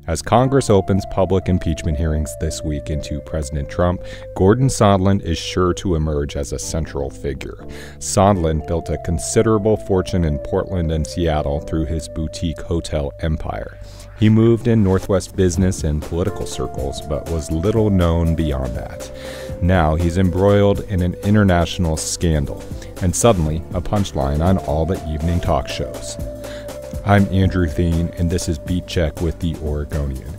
As Congress opens public impeachment hearings this week into President Trump, Gordon Sondland is sure to emerge as a central figure. Sondland built a considerable fortune in Portland and Seattle through his boutique hotel empire. He moved in Northwest business and political circles, but was little known beyond that. Now he's embroiled in an international scandal, and suddenly a punchline on all the evening talk shows. I'm Andrew Thien, and this is Beat Check with the Oregonian.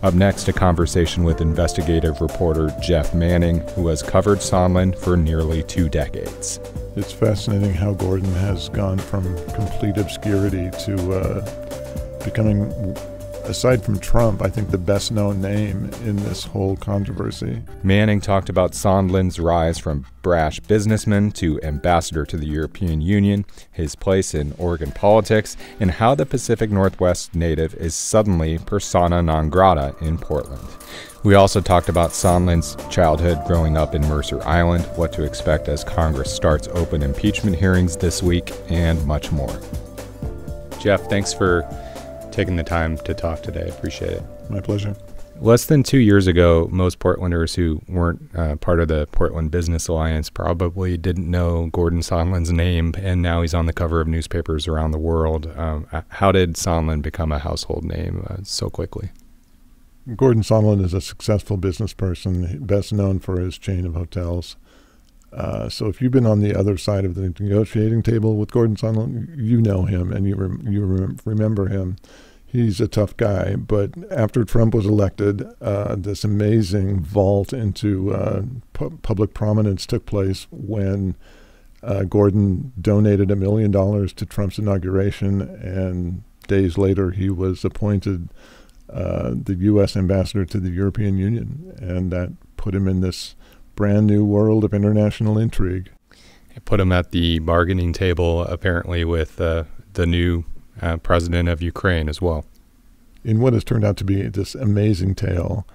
Up next, a conversation with investigative reporter Jeff Manning, who has covered Sondland for nearly 2 decades. It's fascinating how Gordon has gone from complete obscurity to becoming, aside from Trump, I think the best-known name in this whole controversy. Manning talked about Sondland's rise from brash businessman to ambassador to the European Union, his place in Oregon politics, and how the Pacific Northwest native is suddenly persona non grata in Portland. We also talked about Sondland's childhood growing up in Mercer Island, what to expect as Congress starts open impeachment hearings this week, and much more. Jeff, thanks for taking the time to talk today. Appreciate it. My pleasure. Less than 2 years ago, most Portlanders who weren't part of the Portland Business Alliance probably didn't know Gordon Sondland's name, and now he's on the cover of newspapers around the world. How did Sondland become a household name so quickly? Gordon Sondland is a successful business person, best known for his chain of hotels. So if you've been on the other side of the negotiating table with Gordon Sondland, you know him and you remember him. He's a tough guy, but after Trump was elected, this amazing vault into public prominence took place when Gordon donated $1 million to Trump's inauguration, and days later he was appointed the U.S. ambassador to the European Union, and that put him in this brand new world of international intrigue. It put him at the bargaining table, apparently, with the new president of Ukraine as well. In what has turned out to be this amazing tale,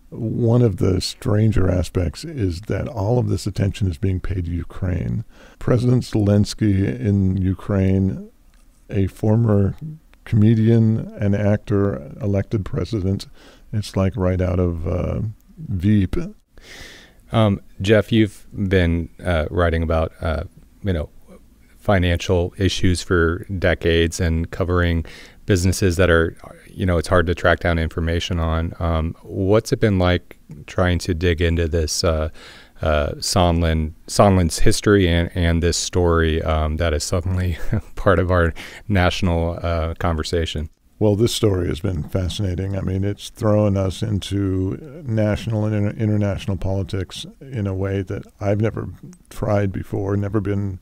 one of the stranger aspects is that all of this attention is being paid to Ukraine. President Zelensky in Ukraine, a former comedian and actor, elected president, it's like right out of Veep. Jeff, you've been writing about, financial issues for decades and covering businesses that are, it's hard to track down information on. What's it been like trying to dig into this Sondland's history and this story that is suddenly part of our national conversation? Well, this story has been fascinating. I mean, it's thrown us into national and international politics in a way that I've never tried before, never been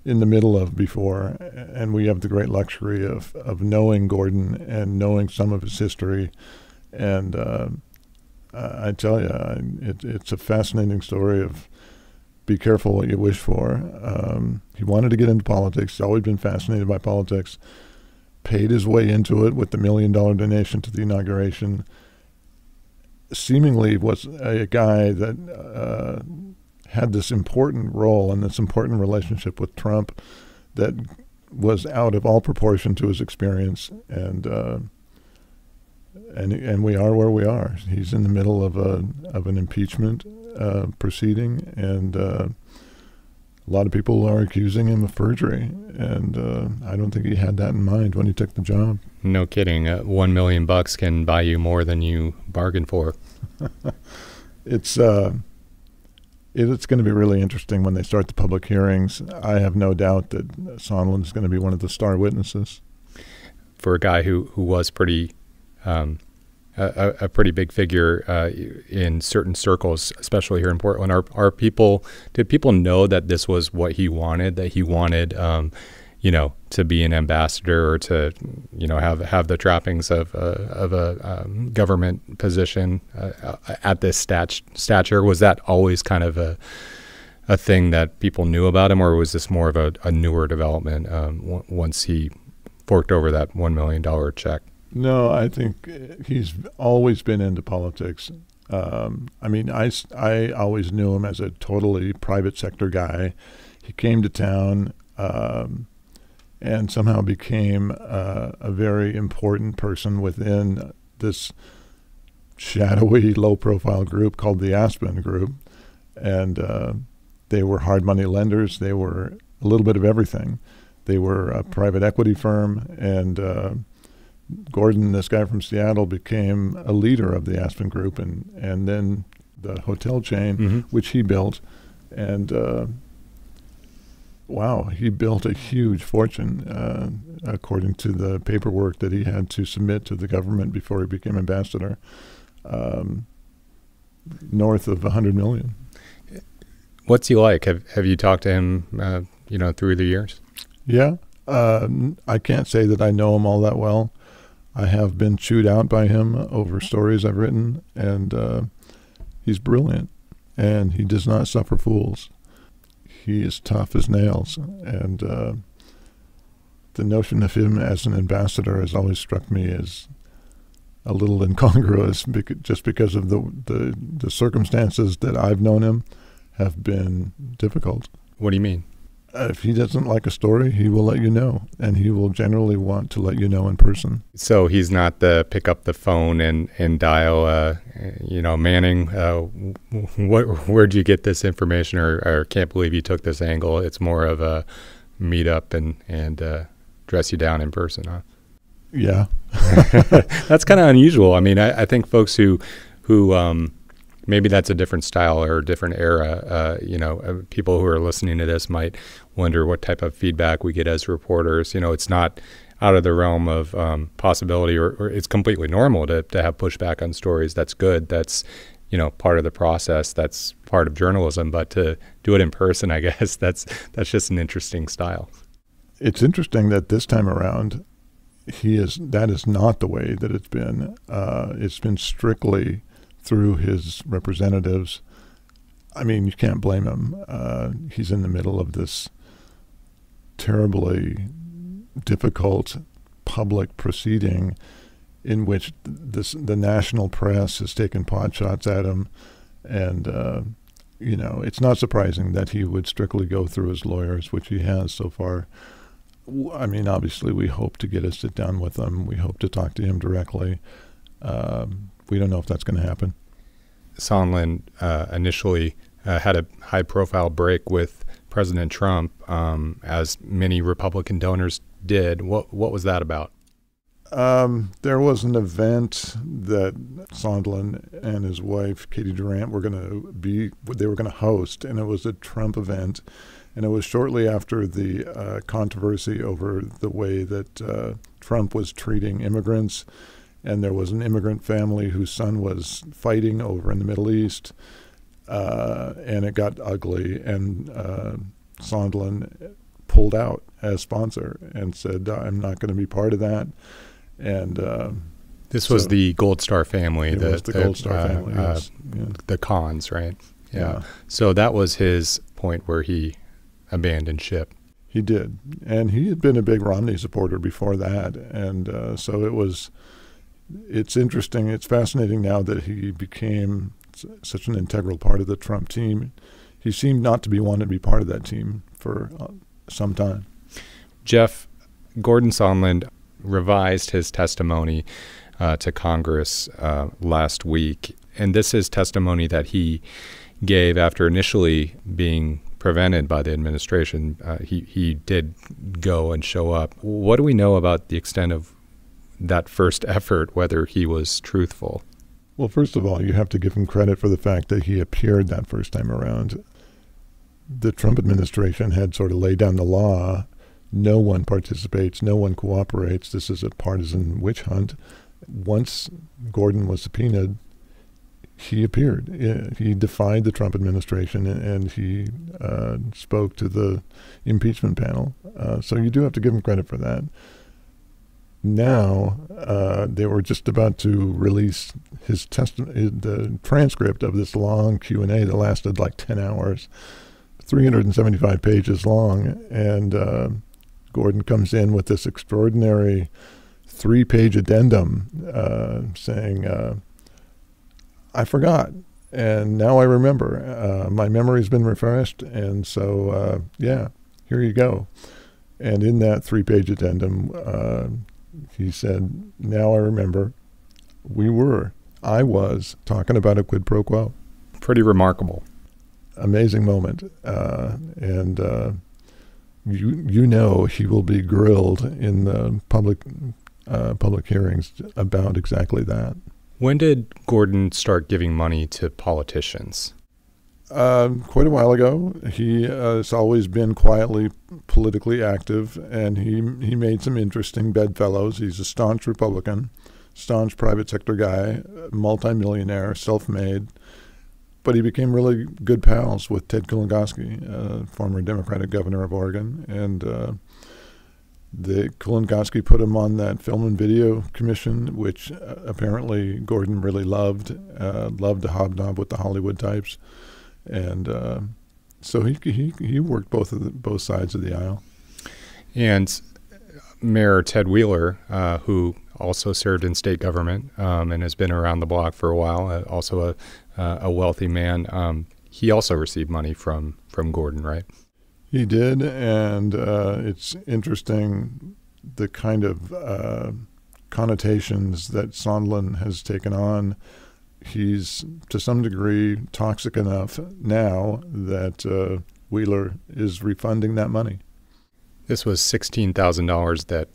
in the middle of before. And we have the great luxury of knowing Gordon and knowing some of his history. And I tell you, it's a fascinating story of be careful what you wish for. He wanted to get into politics. He's always been fascinated by politics. Paid his way into it with the $1 million donation to the inauguration. Seemingly was a guy that had this important role and this important relationship with Trump that was out of all proportion to his experience. And we are where we are. He's in the middle of an impeachment proceeding, and a lot of people are accusing him of perjury, and I don't think he had that in mind when he took the job. No kidding. $1 million can buy you more than you bargained for. It's going to be really interesting when they start the public hearings. I have no doubt that Sondland is going to be one of the star witnesses. For a guy who was pretty a pretty big figure in certain circles, especially here in Portland. Did people know that this was what he wanted? That he wanted, to be an ambassador or to, have the trappings of a government position at this stature? Was that always kind of a thing that people knew about him, or was this more of a newer development once he forked over that $1 million check? No, I think he's always been into politics. I always knew him as a totally private sector guy. He came to town and somehow became a very important person within this shadowy, low-profile group called the Aspen Group, and they were hard money lenders. They were a little bit of everything. They were a private equity firm, and Gordon, this guy from Seattle, became a leader of the Aspen Group, and then the hotel chain, which he built, and wow, he built a huge fortune, according to the paperwork that he had to submit to the government before he became ambassador, north of $100 million. What's he like? Have you talked to him, through the years? Yeah. I can't say that I know him all that well. I have been chewed out by him over stories I've written, and he's brilliant, and he does not suffer fools. He is tough as nails, and the notion of him as an ambassador has always struck me as a little incongruous, just because of the circumstances that I've known him have been difficult. What do you mean? If he doesn't like a story, he will let you know, and he will generally want to let you know in person. So he's not the pick up the phone and dial, Manning, where'd you get this information, or can't believe you took this angle. It's more of a meet up and dress you down in person, huh? Yeah. That's kind of unusual. I mean, I think folks who maybe that's a different style or a different era. People who are listening to this might wonder what type of feedback we get as reporters. It's not out of the realm of possibility, or it's completely normal to have pushback on stories. That's good. That's, part of the process. That's part of journalism. But to do it in person, I guess that's just an interesting style. It's interesting that this time around, that is not the way that it's been. It's been strictly through his representatives. I mean, you can't blame him. He's in the middle of this terribly difficult public proceeding in which the national press has taken pot shots at him. And, it's not surprising that he would strictly go through his lawyers, which he has so far. I mean, obviously, we hope to get a sit down with him. We hope to talk to him directly. We don't know if that's going to happen. Sondland initially had a high-profile break with President Trump, as many Republican donors did. What was that about? There was an event that Sondland and his wife, Katie Durant, were going to host, and it was a Trump event. And it was shortly after the controversy over the way that Trump was treating immigrants. And there was an immigrant family whose son was fighting over in the Middle East, and it got ugly. And Sondland pulled out as sponsor and said, "I'm not going to be part of that." And this was the Gold Star family. It was the Gold Star family. Yes. The Khans, right? Yeah. So that was his point where he abandoned ship. He did, and he had been a big Romney supporter before that, and so it's interesting. It's fascinating now that he became such an integral part of the Trump team. He seemed not to be wanting to be part of that team for some time. Jeff, Gordon Sondland revised his testimony to Congress last week, and this is testimony that he gave after initially being prevented by the administration. He did go and show up. What do we know about the extent of that first effort, whether he was truthful? Well, first of all, you have to give him credit for the fact that he appeared that first time around. The Trump administration had sort of laid down the law. No one participates, no one cooperates. This is a partisan witch hunt. Once Gordon was subpoenaed, he appeared. He defied the Trump administration, and he spoke to the impeachment panel. So you do have to give him credit for that. Now, they were just about to release the transcript of this long Q&A that lasted like 10 hours, 375 pages long, and Gordon comes in with this extraordinary 3-page addendum saying, I forgot, and now I remember. My memory's been refreshed, and so, here you go. And in that 3-page addendum, he said, now I remember, We were. I was talking about a quid pro quo. Pretty remarkable. Amazing moment. And you know he will be grilled in the public hearings about exactly that. When did Gordon start giving money to politicians? Quite a while ago. He has always been quietly politically active, and he made some interesting bedfellows. He's a staunch Republican, staunch private sector guy, multimillionaire, self-made. But he became really good pals with Ted Kulongoski, former Democratic governor of Oregon. And the Kulongoski put him on that film and video commission, which apparently Gordon really loved to hobnob with the Hollywood types. And so he worked both sides of the aisle. And Mayor Ted Wheeler, who also served in state government and has been around the block for a while, also a wealthy man, he also received money from Gordon, right? He did, and it's interesting the kind of connotations that Sondland has taken on. He's, to some degree, toxic enough now that Wheeler is refunding that money. This was $16,000 that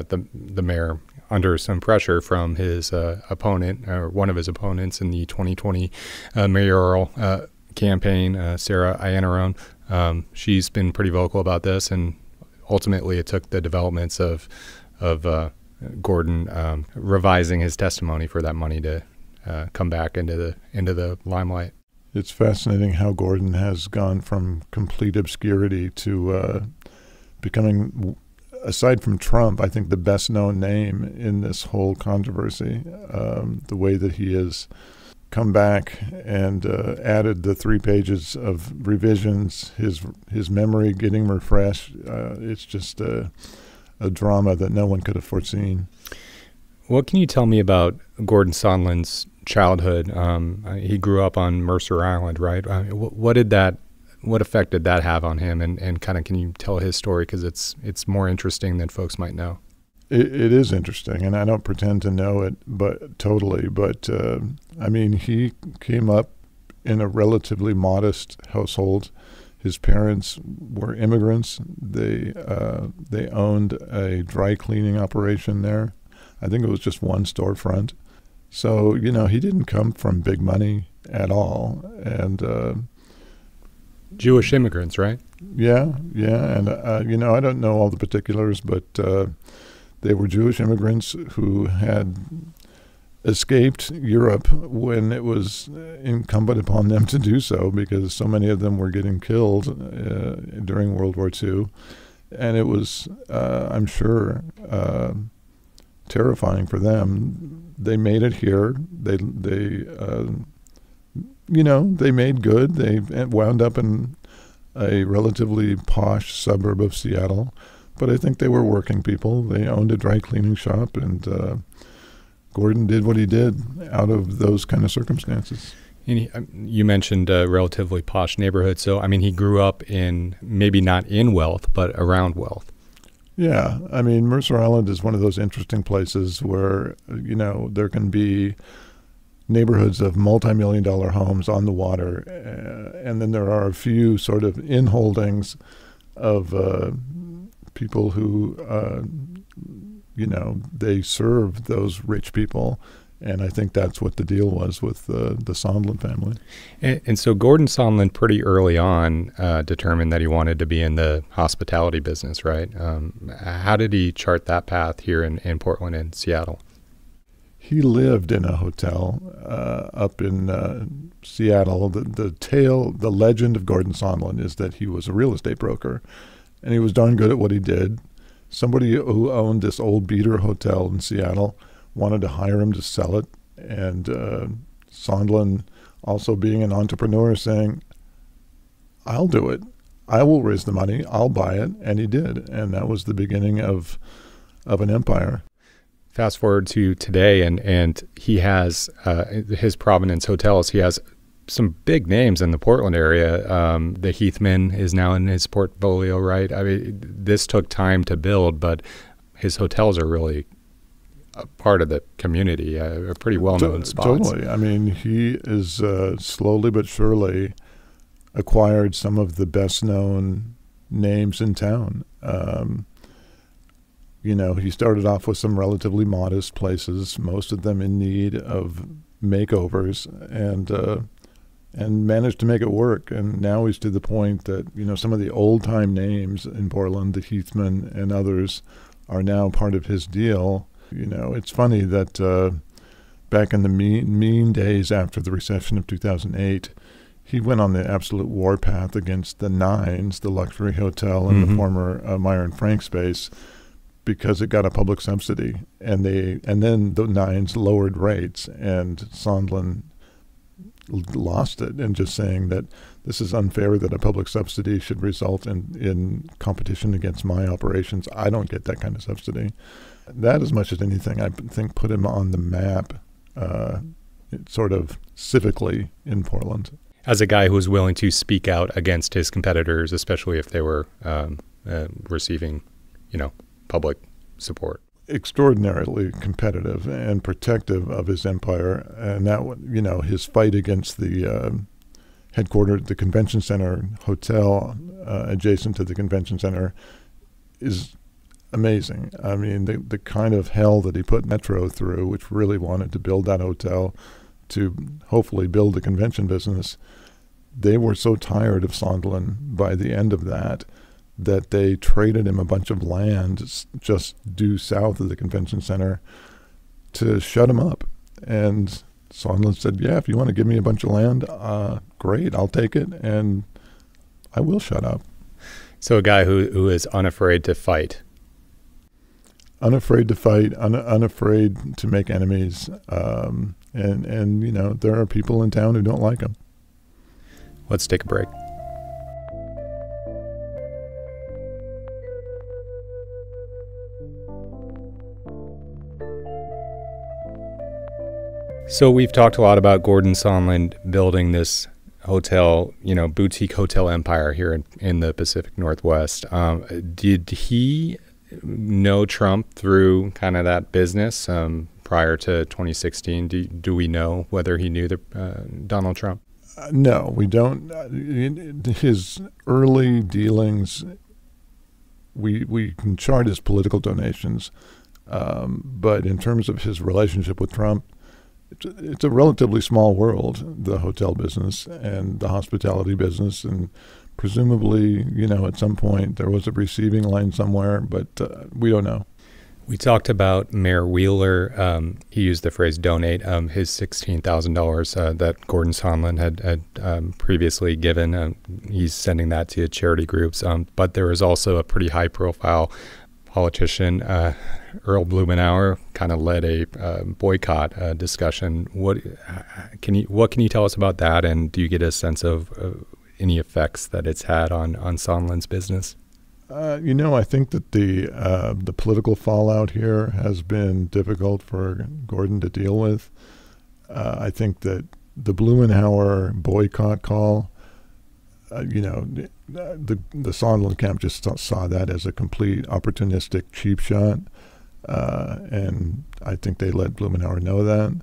the mayor, under some pressure from his opponent, or one of his opponents in the 2020 mayoral campaign, Sarah Iannarone, she's been pretty vocal about this, and ultimately it took the developments of Gordon revising his testimony for that money to come back into the limelight. It's fascinating how Gordon has gone from complete obscurity to becoming, aside from Trump, I think the best known name in this whole controversy. The way that he has come back and added the 3 pages of revisions, his memory getting refreshed. It's just a drama that no one could have foreseen. What can you tell me about Gordon Sondland's childhood? He grew up on Mercer Island, right? What effect did that have on him? And kind of, can you tell his story? Because it's more interesting than folks might know. It is interesting, and I don't pretend to know it, but totally. But I mean, he came up in a relatively modest household. His parents were immigrants. They owned a dry cleaning operation there. I think it was just one storefront. So, he didn't come from big money at all. And Jewish immigrants, right? Yeah. And, I don't know all the particulars, but they were Jewish immigrants who had escaped Europe when it was incumbent upon them to do so, because so many of them were getting killed during World War II. And it was, I'm sure, terrifying for them. They made it here. They made good. They wound up in a relatively posh suburb of Seattle, but I think they were working people. They owned a dry cleaning shop, and Gordon did what he did out of those kind of circumstances. And you mentioned a relatively posh neighborhood. So, I mean, he grew up in, maybe not in wealth, but around wealth. Yeah. I mean, Mercer Island is one of those interesting places where, there can be neighborhoods of multi-million-dollar homes on the water, and then there are a few sort of in-holdings of people who, they serve those rich people. And I think that's what the deal was with the Sondland family. And so Gordon Sondland pretty early on determined that he wanted to be in the hospitality business, right? How did he chart that path here in Portland and Seattle? He lived in a hotel up in Seattle. The legend of Gordon Sondland is that he was a real estate broker, and he was darn good at what he did. Somebody who owned this old beater hotel in Seattle wanted to hire him to sell it, and Sondland, also being an entrepreneur, saying, I'll do it. I will raise the money. I'll buy it. And he did. And that was the beginning of an empire. Fast forward to today, and he has his Providence hotels. He has some big names in the Portland area. The Heathman is now in his portfolio, right? I mean, this took time to build, but his hotels are really a part of the community, a pretty well-known spot. Totally. I mean, he is slowly but surely acquired some of the best-known names in town. He started off with some relatively modest places, most of them in need of makeovers, and managed to make it work. And now he's to the point that, some of the old-time names in Portland, the Heathman and others, are now part of his deal. It's funny that back in the mean days after the recession of 2008, he went on the absolute warpath against the Nines, the luxury hotel in the former Meyer and Frank space, because it got a public subsidy, and then the Nines lowered rates, and Sondland lost it, and just saying that this is unfair that a public subsidy should result in competition against my operations. I don't get that kind of subsidy. That, as much as anything, I think put him on the map, sort of civically in Portland. As a guy who was willing to speak out against his competitors, especially if they were receiving, public support. Extraordinarily competitive and protective of his empire, and that, his fight against the the convention center hotel adjacent to the convention center is amazing. I mean, the kind of hell that he put Metro through, which really wanted to build that hotel to hopefully build the convention business. They were so tired of Sondland by the end of that they traded him a bunch of land just due south of the convention center to shut him up. And Sondland said, yeah, if you want to give me a bunch of land, great, I'll take it, and I will shut up. So a guy who is unafraid to fight. Unafraid to fight, unafraid to make enemies. And there are people in town who don't like him. Let's take a break. So we've talked a lot about Gordon Sondland building this hotel, boutique hotel empire here in the Pacific Northwest. Did he know Trump through kind of that business prior to 2016? Do we know whether he knew Donald Trump? No, we don't. His early dealings, we can chart his political donations, but in terms of his relationship with Trump, it's a relatively small world, the hotel business and the hospitality business, and presumably, at some point there was a receiving line somewhere, but we don't know. We talked about Mayor Wheeler. He used the phrase donate, his $16,000 that Gordon Sondland had previously given. He's sending that to charity groups. But there was also a pretty high-profile politician, Earl Blumenauer, kind of led a boycott discussion. What can you tell us about that, and do you get a sense of any effects that it's had on Sondland's business? I think that the political fallout here has been difficult for Gordon to deal with. I think that the Blumenauer boycott call, the Sondland camp just saw that as a complete opportunistic cheap shot, and I think they let Blumenauer know that.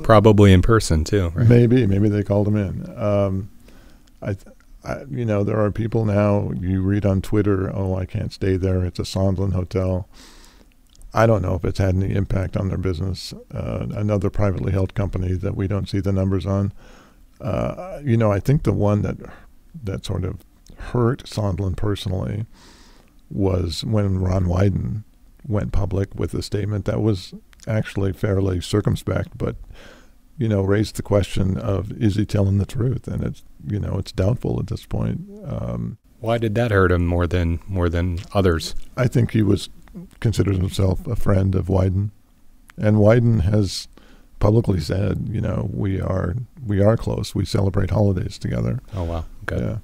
Probably in person too, right? Maybe they called him in. There are people now, you read on Twitter, I can't stay there, it's a Sondland hotel. I don't know if it's had any impact on their business. Another privately held company that we don't see the numbers on. I think the one that sort of hurt Sondland personally was when Ron Wyden went public with a statement that was actually fairly circumspect, but raised the question of, is he telling the truth? And it's doubtful at this point. Why did that hurt him more than others? I think he considers himself a friend of Wyden, and Wyden has publicly said, we are close. We celebrate holidays together. Oh wow, okay. Yeah.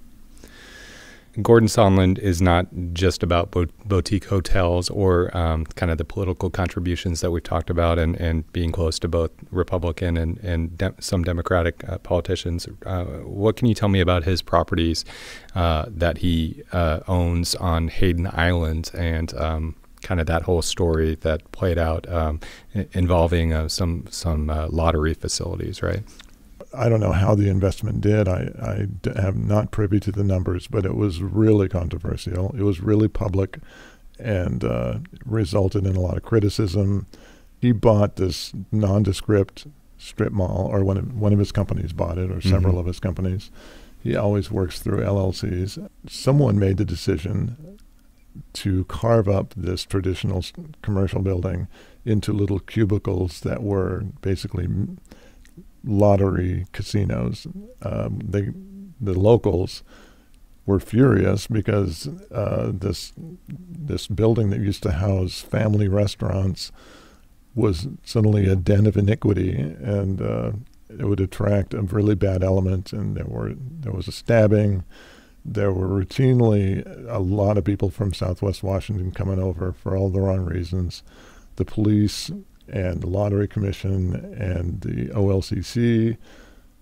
Gordon Sondland is not just about boutique hotels or kind of the political contributions that we've talked about and being close to both Republican and some Democratic politicians. What can you tell me about his properties that he owns on Hayden Island and kind of that whole story that played out involving some lottery facilities, right? I don't know how the investment did. I am not privy to the numbers, but it was really controversial. It was really public and resulted in a lot of criticism. He bought this nondescript strip mall, or one of his companies bought it, or several of his companies. He always works through LLCs. Someone made the decision to carve up this traditional commercial building into little cubicles that were basically lottery casinos. The locals were furious because this building that used to house family restaurants was suddenly a den of iniquity, and it would attract a really bad element. And there was a stabbing. There were routinely a lot of people from Southwest Washington coming over for all the wrong reasons. The police and the Lottery Commission and the OLCC,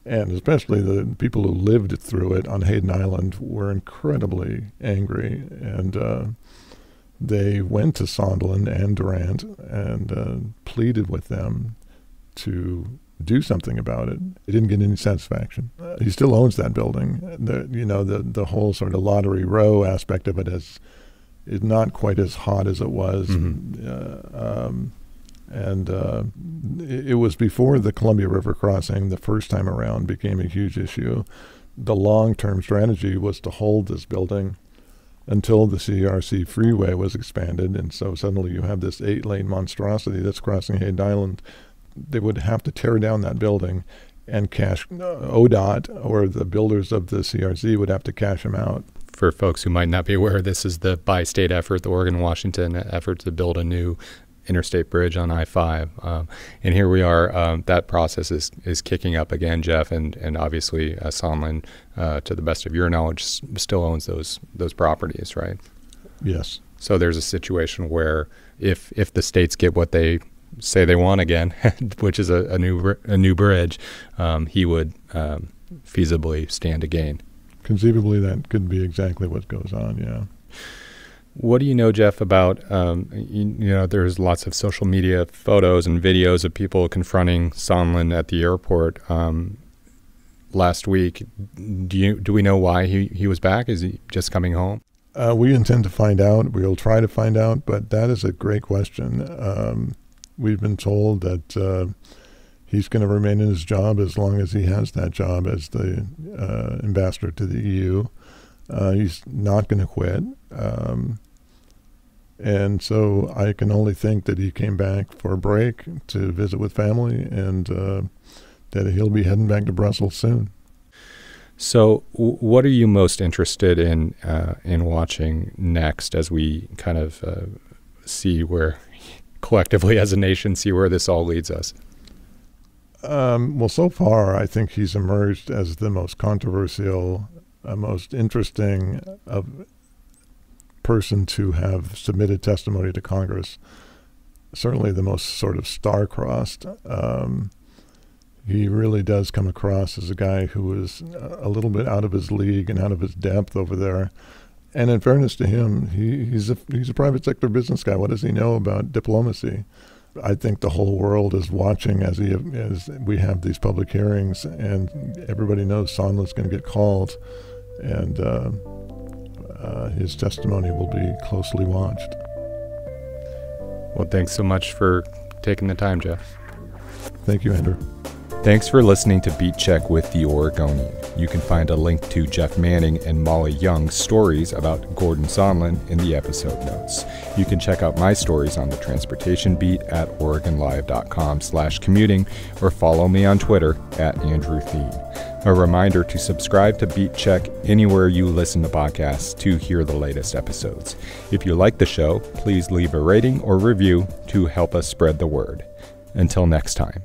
and especially the people who lived through it on Hayden Island, were incredibly angry. And they went to Sondland and Durant and pleaded with them to do something about it. He didn't get any satisfaction. He still owns that building. The whole sort of Lottery Row aspect of it is not quite as hot as it was. It was before the Columbia River crossing the first time around became a huge issue. The long-term strategy was to hold this building until the CRC freeway was expanded, and so suddenly you have this 8-lane monstrosity that's crossing Hayden Island. They would have to tear down that building and cash ODOT, or the builders of the CRC would have to cash them out. For folks who might not be aware, this is the bi-state effort, the Oregon-Washington effort to build a new interstate bridge on I-5. And here we are. That process is kicking up again, Jeff, and obviously Sondland, to the best of your knowledge, still owns those properties, right? Yes. So there's a situation where if the states get what they say they want again, which is a new bridge, he would feasibly stand to gain. Conceivably, that could be exactly what goes on, yeah. What do you know, Jeff, about, there's lots of social media photos and videos of people confronting Sondland at the airport last week. Do we know why he was back? Is he just coming home? We intend to find out. We'll try to find out, but that is a great question. We've been told that he's going to remain in his job as long as he has that job as the ambassador to the EU. He's not going to quit. And so I can only think that he came back for a break to visit with family, and that he'll be heading back to Brussels soon. So what are you most interested in watching next as we kind of see where, collectively as a nation, see where this all leads us? Well, so far, I think he's emerged as the most controversial, most interesting person to have submitted testimony to Congress. Certainly the most sort of star-crossed. He really does come across as a guy who is a little bit out of his league and out of his depth over there. And in fairness to him, he's a private sector business guy. What does he know about diplomacy? I think the whole world is watching as we have these public hearings, and everybody knows Sondland's going to get called, and his testimony will be closely watched. Well, thanks so much for taking the time, Jeff. Thank you, Andrew. Thanks for listening to Beat Check with the Oregonian. You can find a link to Jeff Manning and Molly Young's stories about Gordon Sondland in the episode notes. You can check out my stories on the Transportation Beat at OregonLive.com/commuting, or follow me on Twitter at Andrew Thien. A reminder to subscribe to Beat Check anywhere you listen to podcasts to hear the latest episodes. If you like the show, please leave a rating or review to help us spread the word. Until next time.